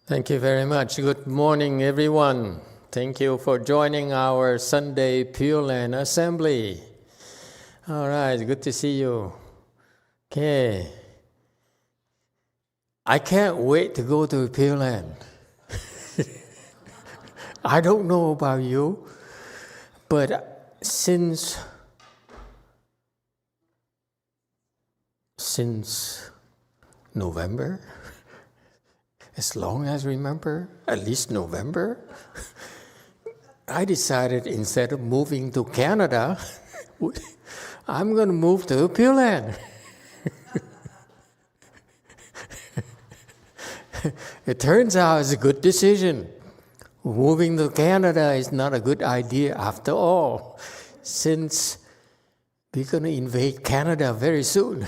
Thank you very much. Good morning, everyone. Thank you for joining our Sunday Pureland Assembly. All right, good to see you. Okay. I can't wait to go to Pureland. I don't know about you, but since November, as long as I remember, at least November, I decided instead of moving to Canada, I'm going to move to Pureland. It turns out it's a good decision. Moving to Canada is not a good idea after all, since we're going to invade Canada very soon.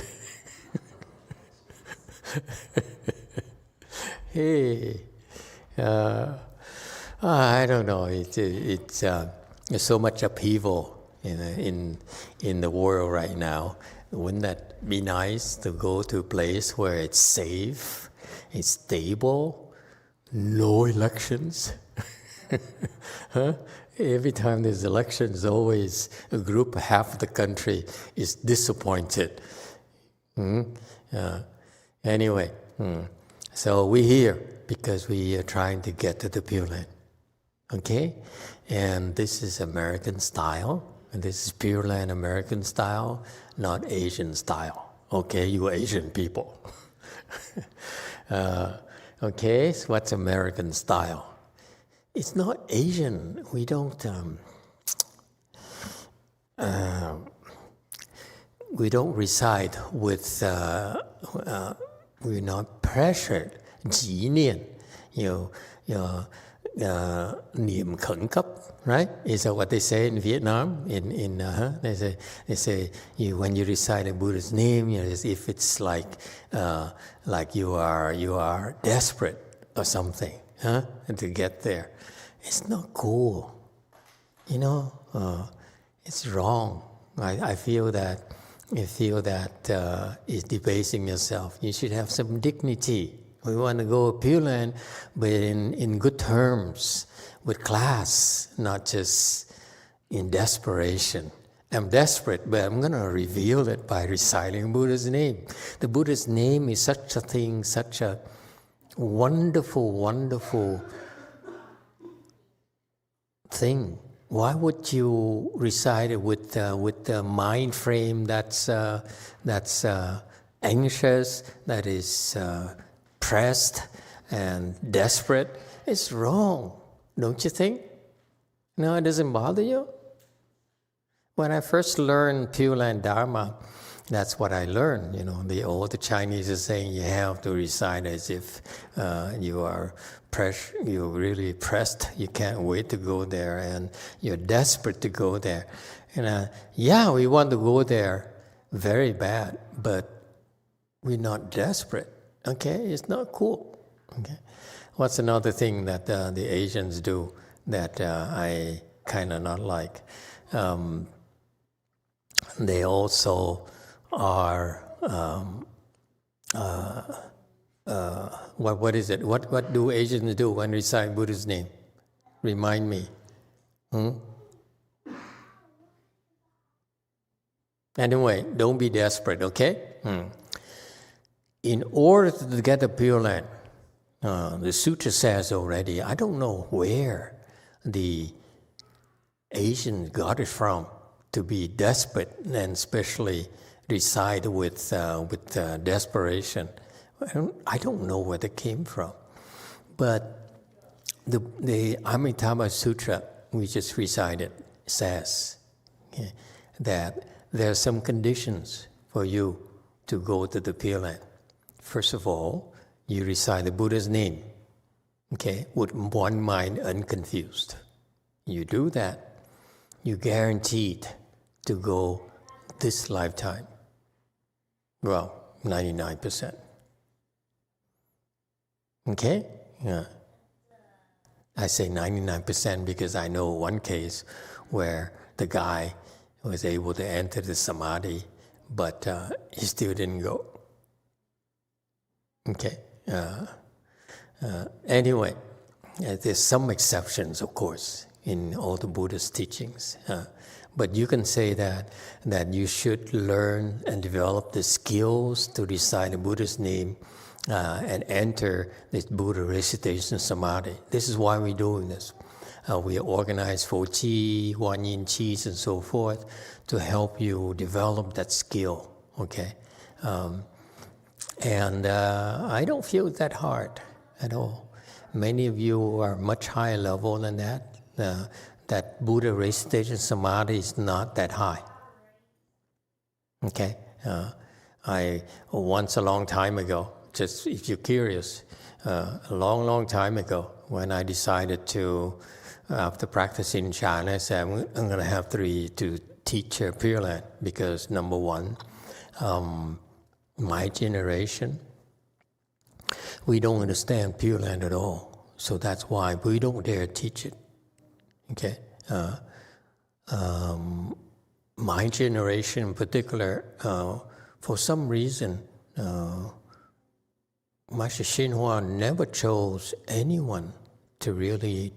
Hey, I don't know. It's so much upheaval in the world right now. Wouldn't that be nice to go to a place where it's safe, it's stable, no elections? Huh? Every time there's elections, always a group, half of the country is disappointed. Anyway. So we're here because we are trying to get to the Pureland, okay? And this is American style, and this is Pureland American style, not Asian style, okay, you Asian people. Okay, so what's American style? It's not Asian. We don't reside with we're not pressured. 执念, niệm khẩn cấp, right? Is that what they say in Vietnam? They say when you recite a Buddha's name, as if it's like you are desperate or something, and to get there. It's not cool, it's wrong. I feel that is debasing yourself. You should have some dignity. We want to go to Pureland, but in good terms, with class, not just in desperation. I'm desperate, but I'm going to reveal it by reciting Buddha's name. The Buddha's name is such a thing, such a wonderful, wonderful thing. Why would you recite it with the mind frame that's anxious, that is pressed and desperate? It's wrong, don't you think? No, it doesn't bother you? When I first learned Pureland Dharma, that's what I learned. The Chinese are saying you have to recite as if you're really pressed. You can't wait to go there, and you're desperate to go there. And we want to go there very bad, but we're not desperate. Okay, it's not cool. Okay, what's another thing that the Asians do that I kind of not like? They also are what is it? What do Asians do when recite Buddha's name? Remind me. Anyway, don't be desperate, okay? In order to get the Pureland, the sutra says already, I don't know where the Asians got it from to be desperate and especially recite with desperation. I don't know where it came from. But the Amitabha Sutra we just recited says that there are some conditions for you to go to the Pureland. First of all, you recite the Buddha's name, with one mind unconfused. You do that, you're guaranteed to go this lifetime. Well, 99%. Okay? Yeah. I say 99% because I know one case where the guy was able to enter the samadhi, but he still didn't go. Okay. Anyway, there's some exceptions, of course, in all the Buddhist teachings. But you can say that you should learn and develop the skills to recite the Buddha's name and enter this Buddha recitation samadhi. This is why we're doing this. We organize for Qi, Guanyin Qis, and so forth to help you develop that skill, okay? And I don't feel that hard at all. Many of you are much higher level than that. That Buddha recitation samadhi is not that high. Okay? I once a long time ago, just if you're curious, a long time ago, when I decided to, after practicing in China, I said, I'm going to have to teach Pureland because, number one, my generation, we don't understand Pureland at all. So that's why we don't dare teach it. Okay? My generation in particular, for some reason, Master Xinhua never chose anyone to really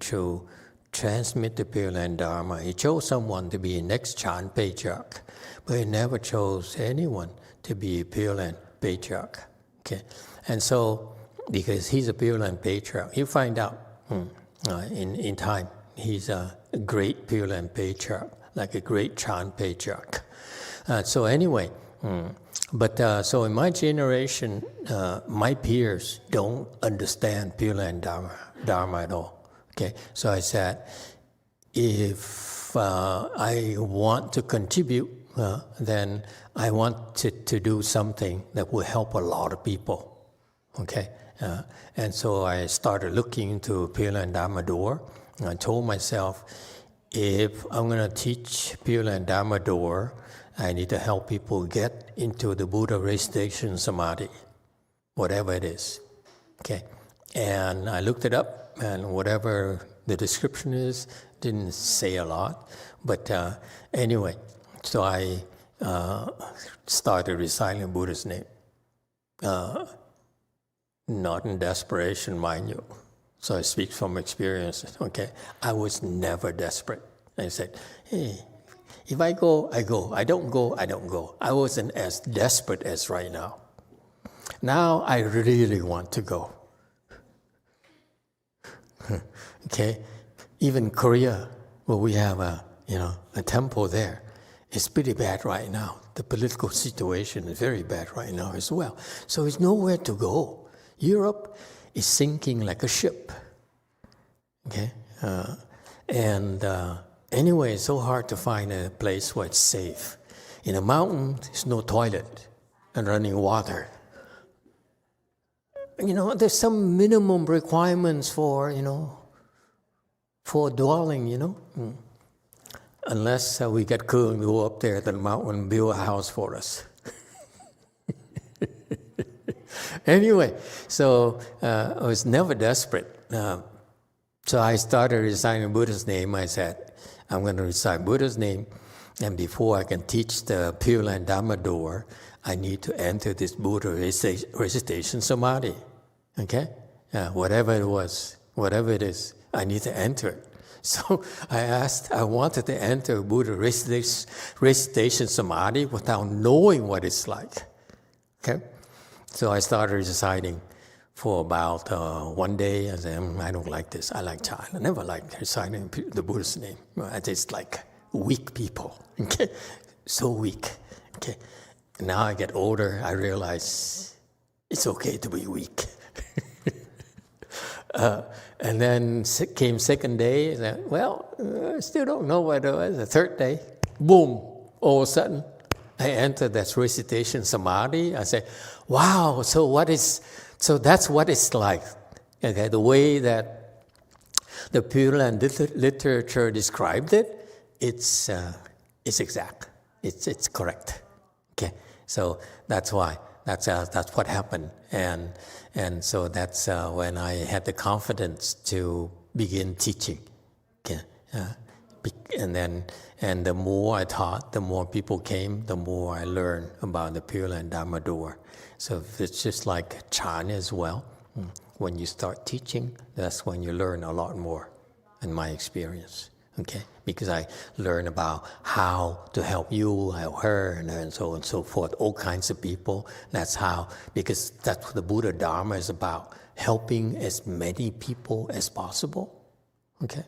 transmit the Pureland Dharma. He chose someone to be a next Chan patriarch, but he never chose anyone to be a Pureland patriarch. Okay? And so, because he's a Pureland patriarch, you find out in time. He's a great Pureland patriarch, like a great Chan patriarch. So anyway, so in my generation, my peers don't understand Pureland Dharma at all. Okay, so I said, if I want to contribute, then I want to do something that will help a lot of people. Okay, and so I started looking into Pureland Dharma door. I told myself, if I'm going to teach Pureland Dharma door, I need to help people get into the Buddha recitation samadhi, whatever it is. Okay, and I looked it up, and whatever the description is, didn't say a lot. But anyway, so I started reciting Buddha's name. Not in desperation, mind you. So I speak from experience, okay? I was never desperate. I said, hey, if I go, I go. I don't go, I don't go. I wasn't as desperate as right now. Now I really want to go. Okay? Even Korea, where we have a temple there, it's pretty bad right now. The political situation is very bad right now as well. So it's nowhere to go. Europe is sinking like a ship. Okay? Anyway, it's so hard to find a place where it's safe. In a mountain, there's no toilet and running water. There's some minimum requirements for dwelling, Unless we get cool and go up there to the mountain and build a house for us. Anyway, so I was never desperate. So I started reciting Buddha's name. I said, I'm going to recite Buddha's name, and before I can teach the Pureland Dharma door, I need to enter this Buddha recitation samadhi. Okay? Whatever it is, I need to enter it. So I wanted to enter Buddha recitation samadhi without knowing what it's like. Okay? So I started reciting for about one day. I said, I don't like this. I like China. I never liked reciting the Buddha's name. I just like weak people. Okay? So weak. Okay? Now I get older, I realize it's okay to be weak. And then came second day. I said, I still don't know what it was. The third day, boom, all of a sudden, I entered that recitation samadhi. I said, wow, so that's what it's like. Okay, the way that the Pureland literature described it, it's exact. It's correct. Okay, so that's why. That's what happened, and so that's when I had the confidence to begin teaching. Okay, and the more I taught, the more people came, the more I learned about the Pureland Dharma door. So it's just like China as well. when you start teaching, that's when you learn a lot more, in my experience. Okay, because I learn about how to help you, help her, and so on and so forth, all kinds of people. That's how, because that's what the Buddha Dharma is about, helping as many people as possible. Okay,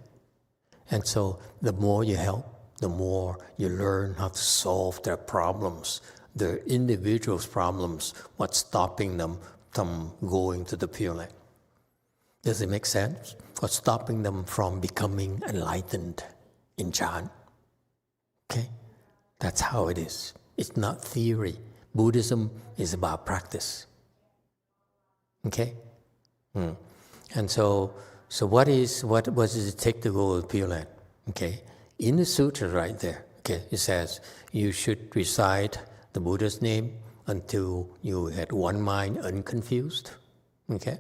and so the more you help, the more you learn how to solve their problems, their individuals' problems, what's stopping them from going to the Pure Land. Does it make sense? What's stopping them from becoming enlightened in Chan? Okay? That's how it is. It's not theory. Buddhism is about practice. Okay? And so what does it take to go to Pure Land? Okay? In the sutra right there, okay, it says you should recite the Buddha's name until you had one mind unconfused. Okay?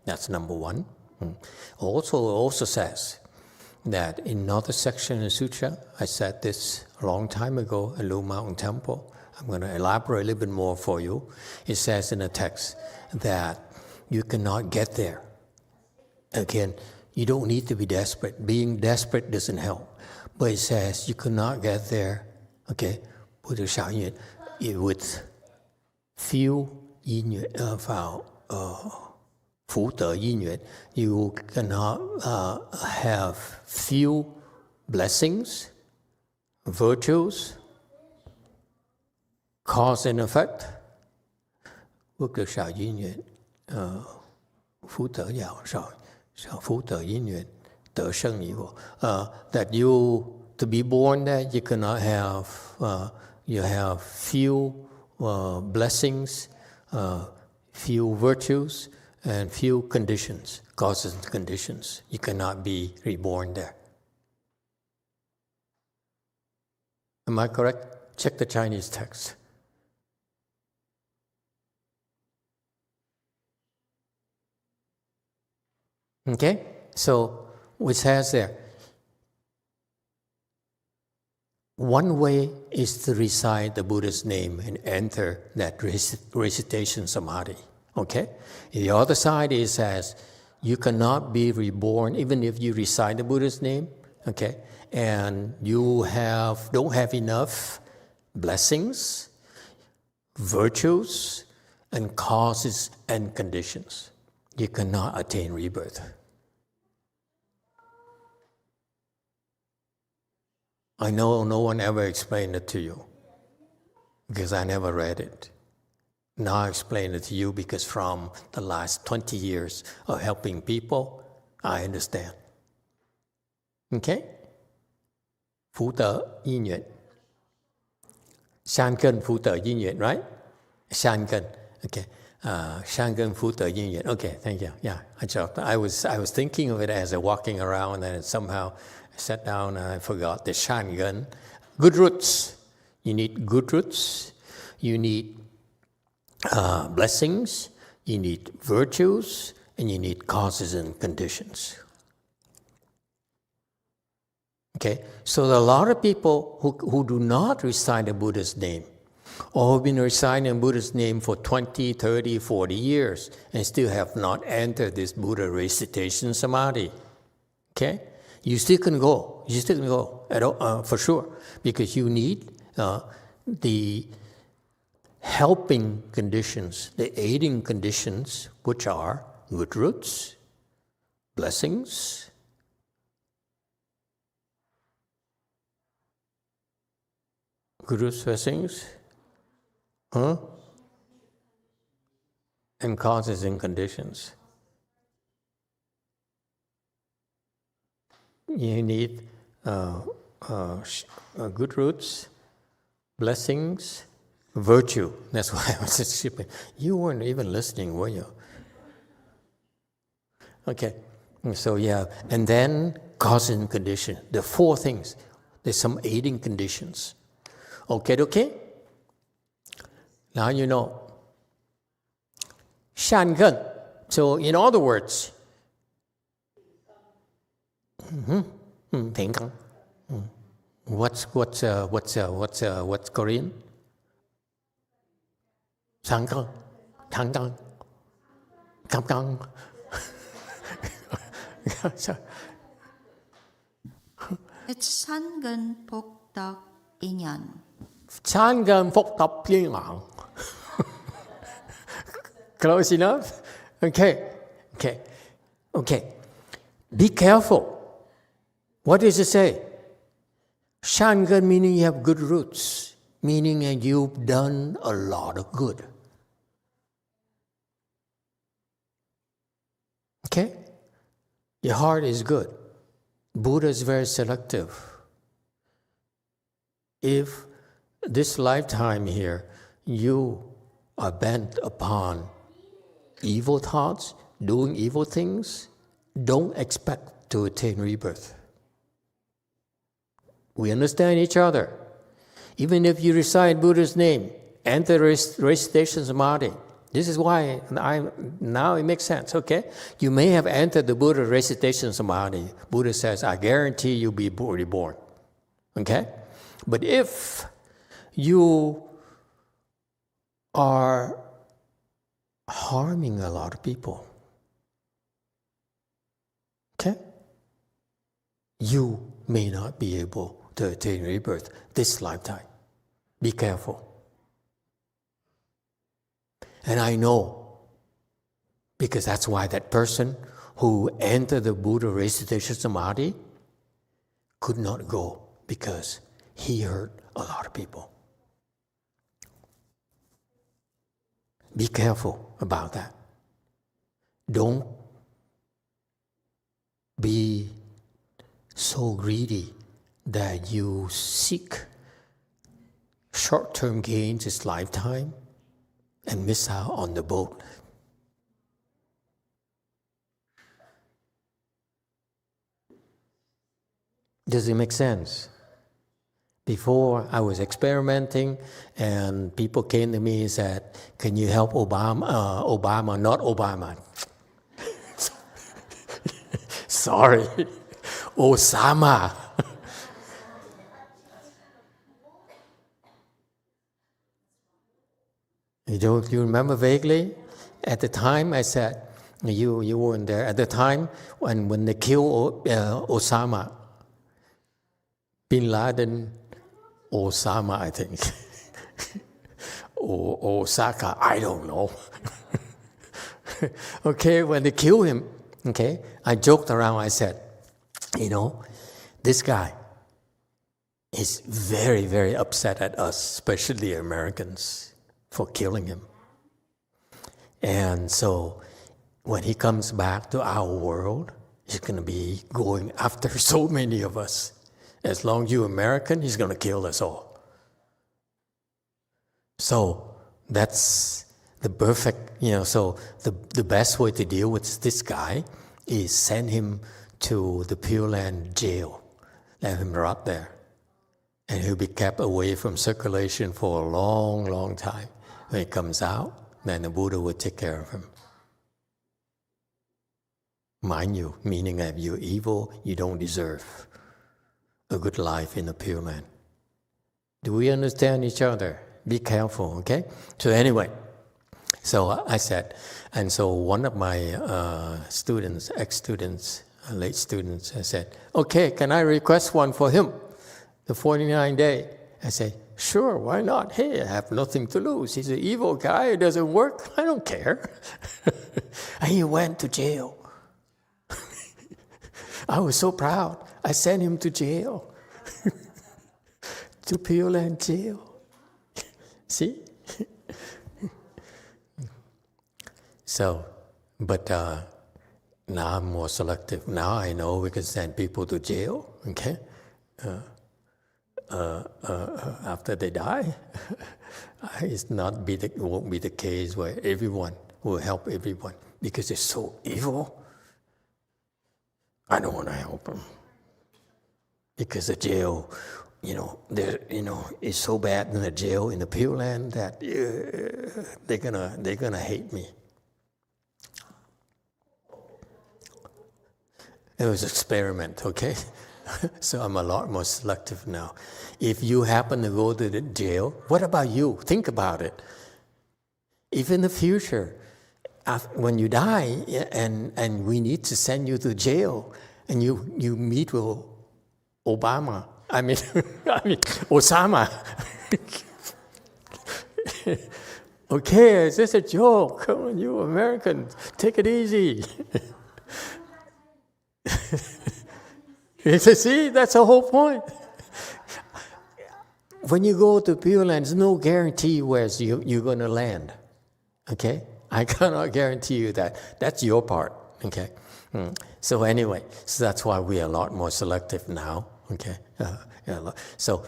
That's number one. Also says that in another section in the sutra, I said this a long time ago at Blue Mountain Temple. I'm going to elaborate a little bit more for you. It says in the text that you cannot get there. Again, you don't need to be desperate. Being desperate doesn't help. But it says you cannot get there, okay, with few yin vào phú tự yin yuan. You cannot have few blessings, virtues, cause and effect. Quốc được xảo yin yuan, phú tự giáo xảo phú tự yin yuan, tự sân ý vô. That you, to be born there, you cannot have, you have few blessings, few virtues, and few conditions, causes and conditions. You cannot be reborn there. Am I correct? Check the Chinese text. Okay? So, it says there, one way is to recite the Buddha's name and enter that recitation samadhi. Okay? The other side is says you cannot be reborn even if you recite the Buddha's name, okay, and you don't have enough blessings, virtues, and causes and conditions. You cannot attain rebirth. I know no one ever explained it to you because I never read it. Now I explain it to you because from the last 20 years of helping people, I understand. Okay? Phú tự yin yuan. Shan cân phú tự yin yuan, right? Shan cân. Okay. Shan cân phú tự yin yuan. Okay, thank you. Yeah, I was thinking of it as I walking around and somehow I sat down and I forgot the shan cân. Good roots. You need good roots. You need blessings, you need virtues, and you need causes and conditions. Okay, so there are a lot of people who do not recite the Buddha's name, or have been reciting the Buddha's name for 20, 30, 40 years, and still have not entered this Buddha recitation samadhi. Okay, you still can go. You still can go at all, for sure, because you need the helping conditions, the aiding conditions, which are good roots, blessings, good roots, blessings, and causes and conditions. You need good roots, blessings, virtue. That's why I was just shipping. You weren't even listening, were you? Okay. So yeah, and then cause and condition. The four things. There's some aiding conditions. Okay? Now you know. Shan Gen. So in other words, what's Korean? Sang căng. San gần phúc tập ý nhận. San gần phúc tập ý nhận. Close enough? Okay. Be careful. What does it say? Shangan meaning you have good roots, meaning you've done a lot of good. Okay? Your heart is good. Buddha is very selective. If this lifetime here, you are bent upon evil thoughts, doing evil things, don't expect to attain rebirth. We understand each other. Even if you recite Buddha's name, enter recitation samadhi. This is why now it makes sense, okay? You may have entered the Buddha recitation samadhi. Buddha says, I guarantee you'll be reborn, okay? But if you are harming a lot of people, okay? You may not be able to attain rebirth this lifetime. Be careful. And I know, because that's why that person who entered the Buddha recitation samadhi could not go, because he hurt a lot of people. Be careful about that. Don't be so greedy that you seek short-term gains this lifetime and miss out on the boat. Does it make sense? Before I was experimenting and people came to me and said, can you help Obama, not Obama. Sorry, Osama. You remember vaguely? At the time I said, you weren't there. At the time when they killed Osama, Bin Laden, Osama, I think, or Osaka, I don't know. Okay, when they killed him, okay, I joked around, I said, this guy is very, very upset at us, especially Americans, for killing him. And so when he comes back to our world, he's going to be going after so many of us. As long as you're American, he's going to kill us all. So that's the perfect, so the best way to deal with this guy is send him to the Pureland jail. Let him rot there. And he'll be kept away from circulation for a long, long time. When he comes out, then the Buddha will take care of him. Mind you, meaning that if you're evil, you don't deserve a good life in the Pure Land. Do we understand each other? Be careful, okay? So anyway, so I said, and so one of my students, ex-students, late students, I said, okay, can I request one for him? The 49-day. I said, sure, why not? Hey, I have nothing to lose. He's an evil guy. It doesn't work. I don't care. And he went to jail. I was so proud. I sent him to jail. To Pureland jail. See? So, but now I'm more selective. Now I know we can send people to jail, okay? After they die. It won't be the case where everyone will help everyone because they're so evil. I don't want to help them because the jail, is so bad in the jail in the Pure Land that they're gonna hate me. It was an experiment, okay? So I'm a lot more selective now. If you happen to go to the jail, what about you? Think about it. If in the future when you die and we need to send you to jail and you meet with Osama. Okay, it's just a joke. Come on, you Americans, take it easy. See, that's the whole point. When you go to Pureland, there's no guarantee where you're going to land. Okay? I cannot guarantee you that. That's your part. Okay? So anyway, so that's why we are a lot more selective now. Okay? So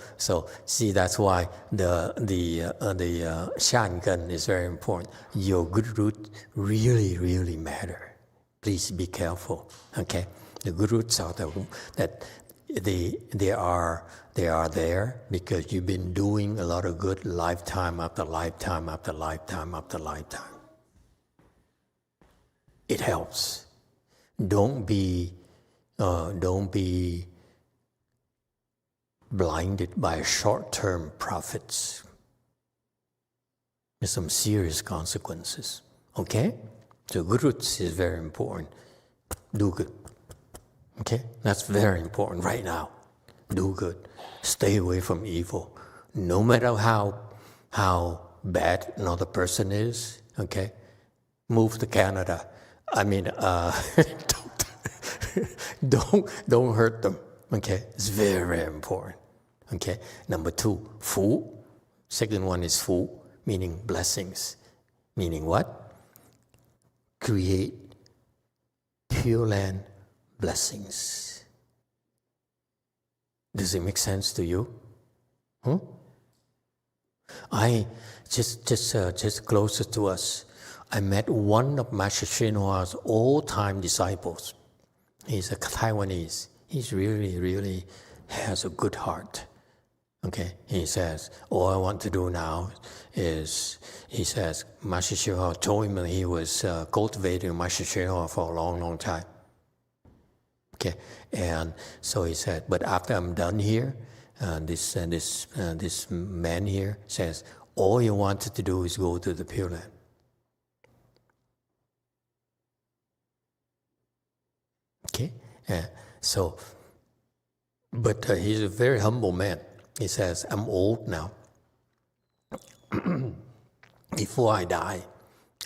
see, that's why the Shangan is very important. Your good root really, really matter. Please be careful. Okay? The good roots are that they are there because you've been doing a lot of good lifetime after lifetime after lifetime after lifetime. It helps. Don't be blinded by short-term profits. There's some serious consequences. Okay? So good roots is very important. Do good. Okay? That's very important right now. Do good. Stay away from evil. No matter how bad another person is, okay? Move to Canada. Don't hurt them. Okay? It's very, very important. Okay? Number 2, Fu. Second one is Fu, meaning blessings. Meaning what? Create Pureland blessings. Does it make sense to you? I just closer to us, I met one of Master Hsuan-Hua's all-time disciples. He's a Taiwanese. He's really, really has a good heart. Okay, he says, all I want to do now is, he says, Master Hsuan-Hua told him that he was cultivating Master Hsuan-Hua for a long, long time. Okay, and so he said, but after I'm done here, this man here says, all he wanted to do is go to the Pure Land. Okay, but he's a very humble man. He says, I'm old now. Before I die,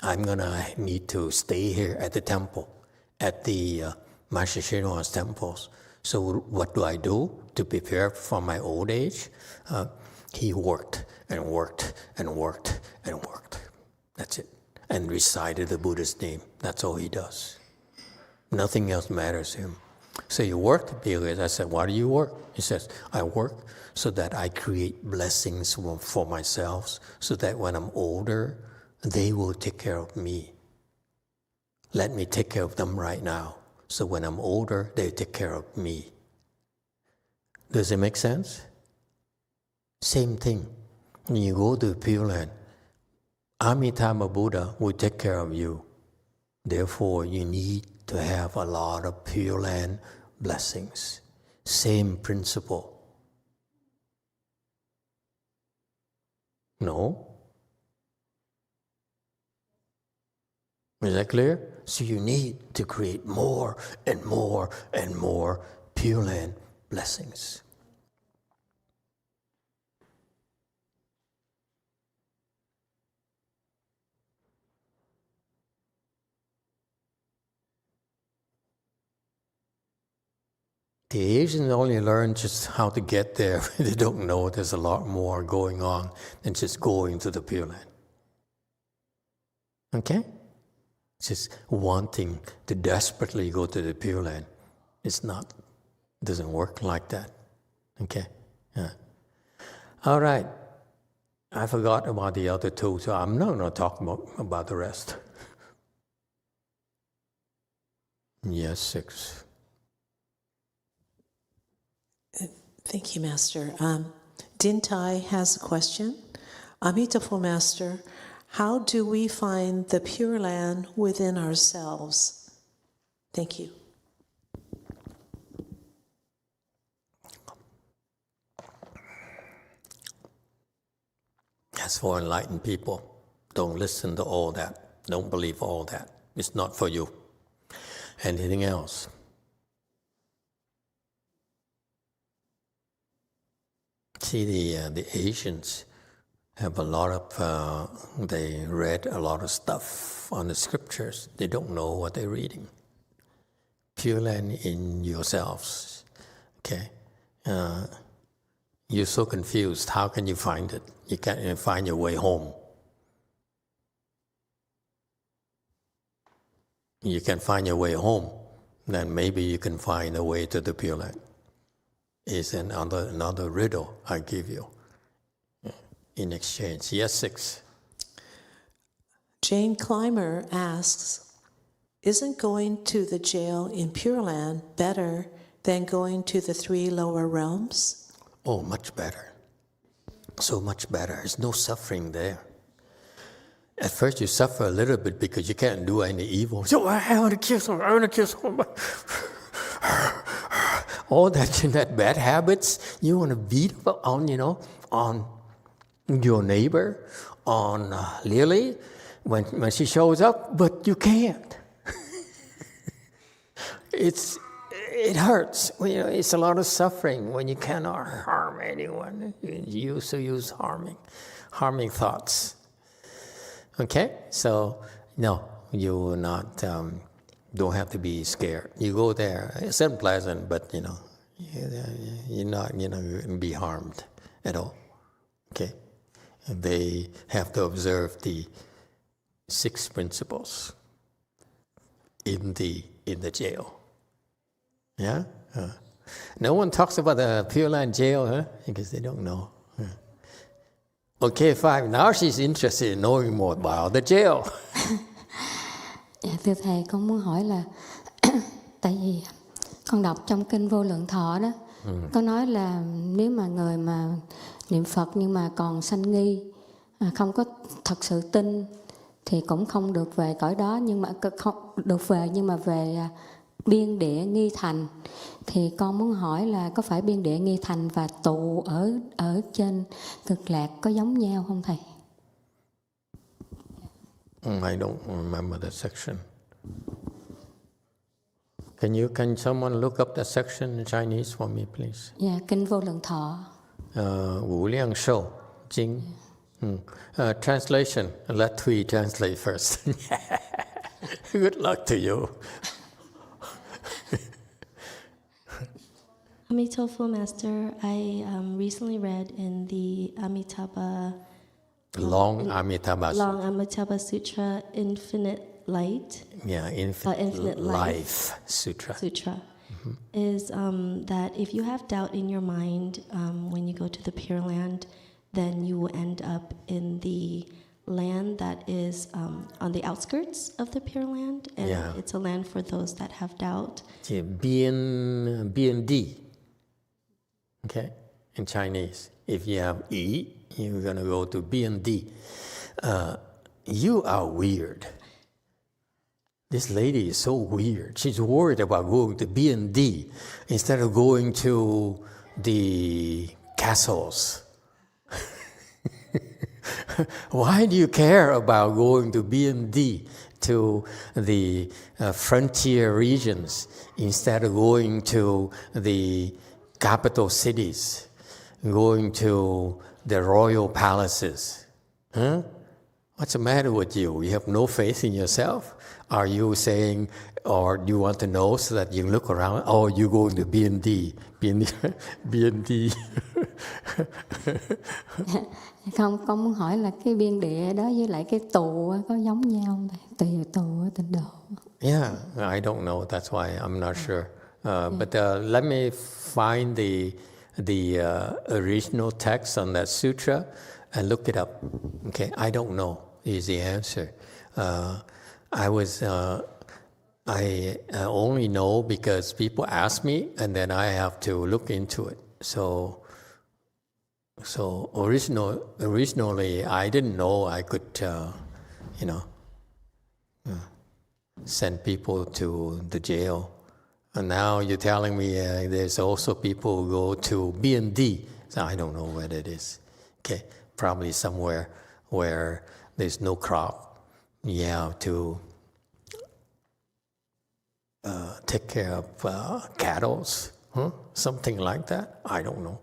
I'm gonna need to stay here at the temple, at the Master Hsuan-Hua's temples. So what do I do to prepare for my old age? He worked and worked and worked and worked. That's it. And recited the Buddha's name. That's all he does. Nothing else matters to him. So he worked because I said, why do you work? He says, I work so that I create blessings for myself, so that when I'm older, they will take care of me. Let me take care of them right now. So when I'm older, they take care of me. Does it make sense? Same thing. When you go to Pure Land, Amitabha Buddha will take care of you. Therefore, you need to have a lot of Pure Land blessings. Same principle. No? Is that clear? So you need to create more and more and more Pure Land blessings. The Asians only learn just how to get there. They don't know there's a lot more going on than just going to the Pure Land. Okay? Just wanting to desperately go to the Pure Land. Doesn't work like that. Okay? Yeah. All right. I forgot about the other two, so I'm not going to talk about the rest. Yes, 6. Thank you, Master. Dintai has a question. Amitabha Master, how do we find the Pure Land within ourselves? Thank you. As for enlightened people, don't listen to all that. Don't believe all that. It's not for you. Anything else? See, the Asians have a lot of, they read a lot of stuff on the scriptures. They don't know what they're reading. Pureland in yourselves, okay? You're so confused. How can you find it? You can't find your way home. You can find your way home, then maybe you can find a way to the Pureland. It's another riddle I give you in exchange. Yes, 6. Jane Clymer asks, isn't going to the jail in Pureland better than going to the 3 lower realms? Oh, much better. So much better. There's no suffering there. At first you suffer a little bit because you can't do any evil. So I want to kill someone, I want to kill someone. All that bad habits, you want to beat on, on your neighbor, on Lily, when she shows up, but you can't. It hurts. It's a lot of suffering when you cannot harm anyone. You used to use harming thoughts. Okay? So, no, you will not, don't have to be scared. You go there, it's unpleasant, but, you're not going to be harmed at all. Okay? And they have to observe the 6 principles in the jail. Yeah? No one talks about the Pureland jail, huh? Because they don't know. Okay, 5. Now she's interested in knowing more about the jail. Dạ, thưa Thầy, con muốn hỏi là tại vì con đọc trong kinh Vô Lượng Thọ đó, có nói là nếu mà người mà niệm Phật nhưng mà còn sanh nghi, không có thật sự tin thì cũng không được về cõi đó, nhưng mà không được về nhưng mà về biên địa nghi thành. Thì con muốn hỏi là có phải biên địa nghi thành và tụ ở trên cực lạc có giống nhau không Thầy? I don't remember that section. Can someone look up that section in Chinese for me, please? Dạ, kinh Vô Lượng Thọ. Wu Liang Shou Jing. Translation. Let Tui translate first. Good luck to you. Amitabha Master, I recently read in the Amitabha Long Amitabha Sutra, Infinite Light. Yeah, Infinite Life Sutra. Mm-hmm. Is that if you have doubt in your mind when you go to the Pureland, then you will end up in the land that is on the outskirts of the Pureland, and it's a land for those that have doubt. BND. Okay, in Chinese, if you have E, you're going to go to BND. You are weird. This lady is so weird. She's worried about going to BND instead of going to the castles. Why do you care about going to BND, to the frontier regions, instead of going to the capital cities, going to the royal palaces? Huh? What's the matter with you? You have no faith in yourself? Are you saying, or do you want to know so that you look around? Oh, you're going to BND. BND. Không, con muốn hỏi là cái biên địa đó với lại cái tù có giống nhau không Thầy? Tùy tù ở tịnh độ. Yeah, I don't know. That's why I'm not sure. But let me find the original text on that sutra and look it up. Okay, I don't know is the answer. I only know because people ask me, and then I have to look into it. So originally, I didn't know I could, send people to the jail. And now you're telling me there's also people who go to BND. So I don't know where that is. Okay, probably somewhere where there's no crowd. you have to take care of cattle, something like that. I don't know.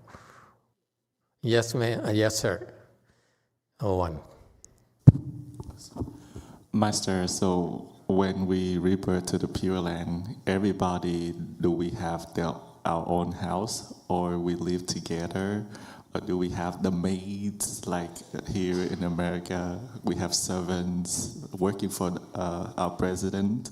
Yes, ma'am. Yes, sir. One. Master, so when we rebirth to the Pure Land, everybody, do we have our own house, or we live together, or do we have the maids like here in America? We have servants working for our president.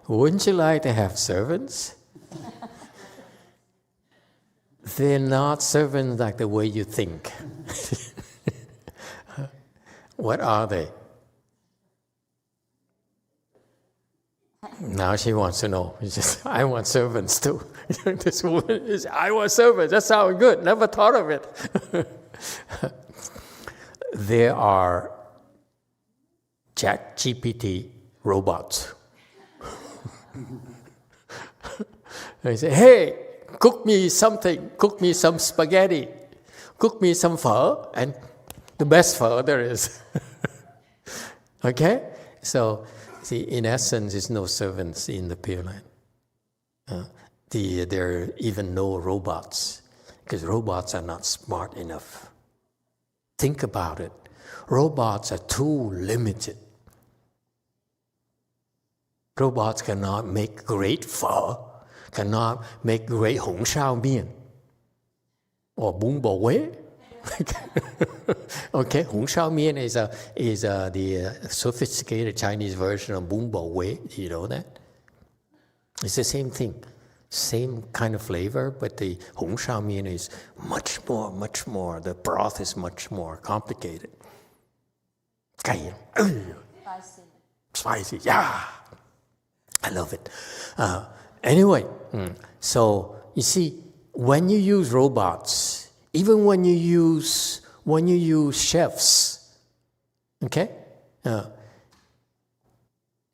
Wouldn't you like to have servants? They're not servants like the way you think. What are they? Now she wants to know. She says, I want servants too. This woman is, I want servants. That sounds good. Never thought of it. There are ChatGPT robots. They say, hey, cook me something, cook me some spaghetti, cook me some pho, and the best pho there is. Okay? So, see, in essence, there's no servants in the Pure Land. There are even no robots, because robots are not smart enough. Think about it. Robots are too limited. Robots cannot make great pho, cannot make great hong shao mian or bún bò Huế. Okay, hong shao mian is the sophisticated Chinese version of bún bò Huế. You know that? It's the same thing, same kind of flavor, but the hong shao mian is much more. The broth is much more complicated. Spicy, yeah. I love it. Anyway, so you see, when you use robots, even when you use chefs, okay,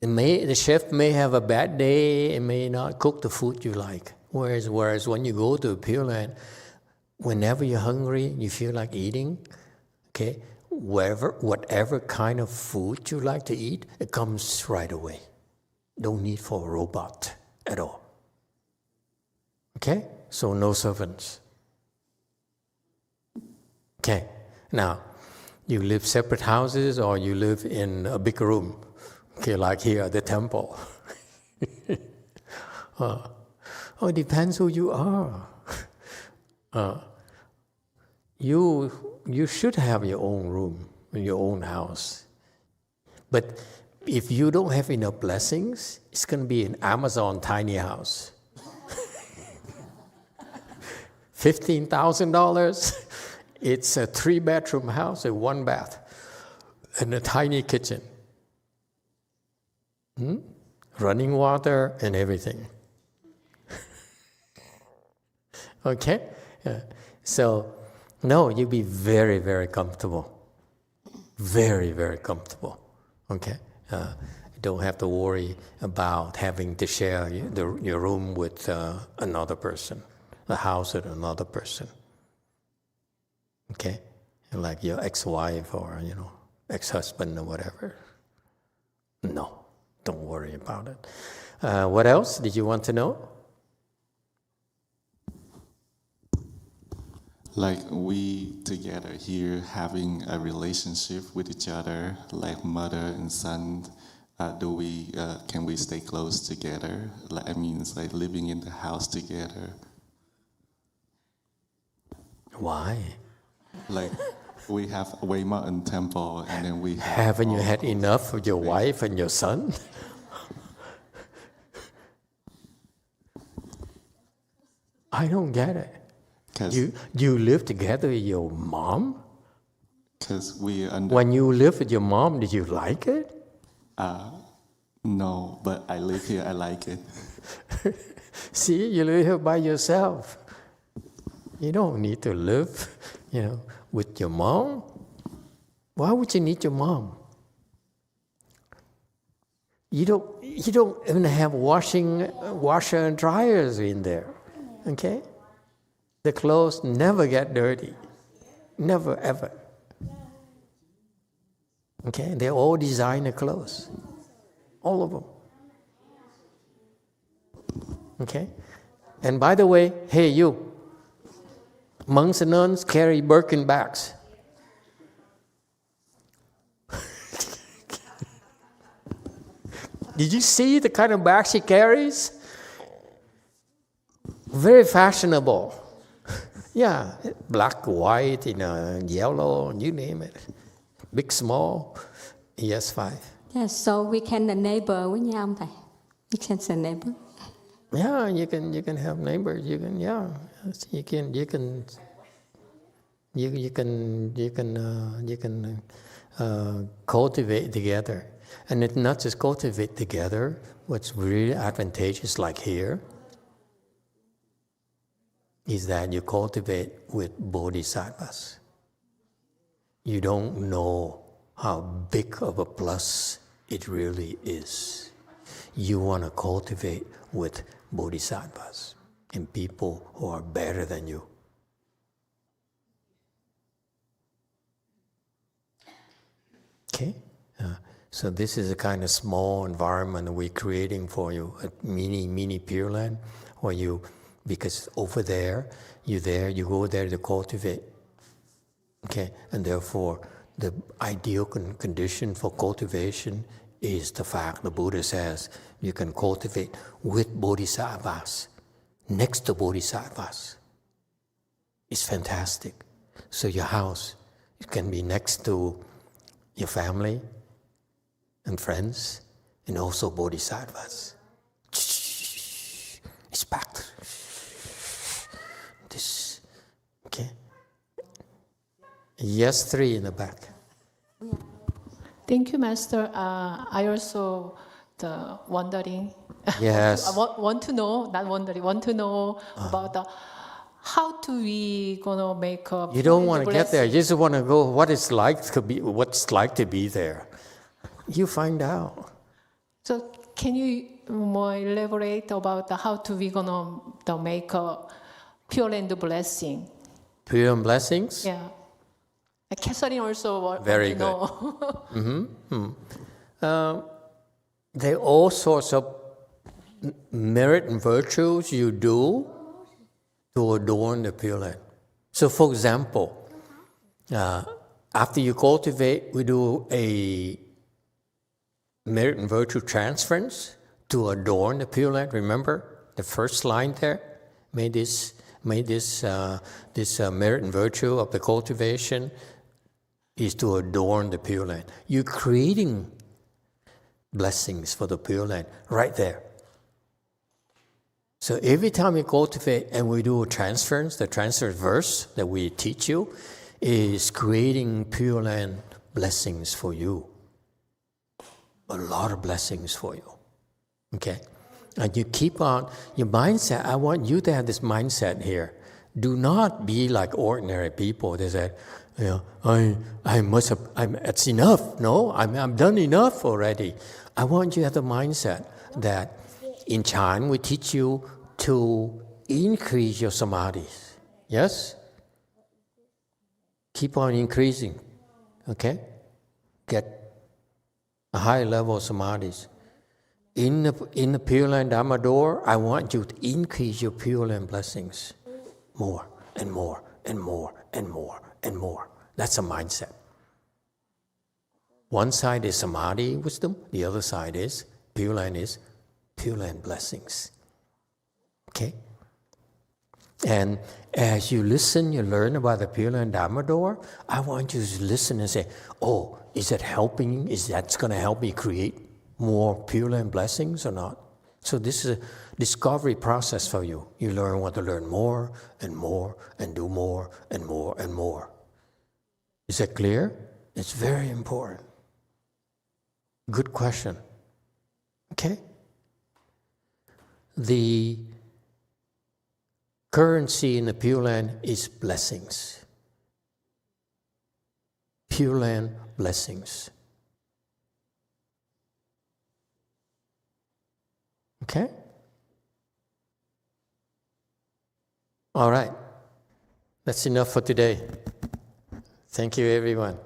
the chef may have a bad day and may not cook the food you like. Whereas when you go to Pure Land, whenever you're hungry, you feel like eating, okay, whatever kind of food you like to eat, it comes right away. No need for a robot at all. Okay? So no servants. Okay. Now, you live separate houses or you live in a big room. Okay, like here at the temple. It depends who you are. You should have your own room in your own house. But if you don't have enough blessings, it's going to be an Amazon tiny house. $15,000. It's a 3-bedroom house and 1 bath and a tiny kitchen. Running water and everything. Okay? So, no, you'll be very, very comfortable. Very, very comfortable. Okay? Don't have to worry about having to share your room with another person, the house with another person. Okay? Like your ex-wife or, ex-husband or whatever. No, don't worry about it. What else did you want to know? Like we together here having a relationship with each other, like mother and son, can we stay close together? It's like living in the house together. Why? Like we have Way Mountain Temple, and then we have... Haven't you had enough of your wife and your son? I don't get it. You live together with your mom? Because when you live with your mom, did you like it? No, but I live here, I like it. See, you live here by yourself. You don't need to live, with your mom. Why would you need your mom? You don't even have washer and dryers in there, okay? The clothes never get dirty. Never, ever. Okay? They're all designer clothes. All of them. Okay? And by the way, hey you, monks and nuns carry Birkin bags. Did you see the kind of bag she carries? Very fashionable. Yeah, black, white, yellow, you name it. Big, small, ES5. Yeah, so we can neighbor với nhau không thầy? We can say neighbor. Yeah, you can have neighbors. You can cultivate together, and it's not just cultivate together. What's really advantageous, like here, is that you cultivate with bodhisattvas. You don't know how big of a plus it really is. You want to cultivate with bodhisattvas and people who are better than you. Okay? So this is a kind of small environment we're creating for you, a mini Pureland, where you, because over there, you go there to cultivate. Okay? And therefore, the ideal condition for cultivation is the fact the Buddha says you can cultivate with bodhisattvas, next to bodhisattvas. It's fantastic. So your house, it can be next to your family and friends, and also bodhisattvas. It's packed. This, okay? Yes, 3 in the back. Thank you, Master. I also wondering. Yes. I want to know, not wondering, want to know about how do we gonna make a. You don't want to get there. You just want to go. What's like to be there. You find out. So can you more elaborate about how do we gonna make a Pureland blessing? Pure blessings. Yeah. Catherine also want Very to good. know. There are all sorts of merit and virtues you do to adorn the Pure Land. So, for example, after you cultivate, we do a merit and virtue transference to adorn the Pure Land. Remember the first line there? Made this merit and virtue of the cultivation is to adorn the Pure Land. You're creating blessings for the Pure Land right there. So every time you cultivate and we do a transference, the transfer verse that we teach you is creating Pure Land blessings for you. A lot of blessings for you. Okay? And you keep on, your mindset, I want you to have this mindset here. Do not be like ordinary people. They say, it's enough. No, I'm done enough already. I want you to have the mindset that in Chan we teach you to increase your samadhis. Yes? Keep on increasing. Okay? Get a high level of samadhis. In the Pure Land Dharma door, I want you to increase your Pure Land blessings. More and more and more and more and more. That's a mindset. One side is samadhi wisdom, the other side is Pure Land blessings. Okay? And as you listen, you learn about the Pure Land Dharma door, I want you to listen and say, oh, is that helping? Is that going to help me create more Pure Land blessings or not? So this is a discovery process for you. You want to learn more and more and do more and more and more. Is that clear? It's very important. Good question. Okay? The currency in the Pure Land is blessings. Pure Land blessings. Okay? All right. That's enough for today. Thank you, everyone.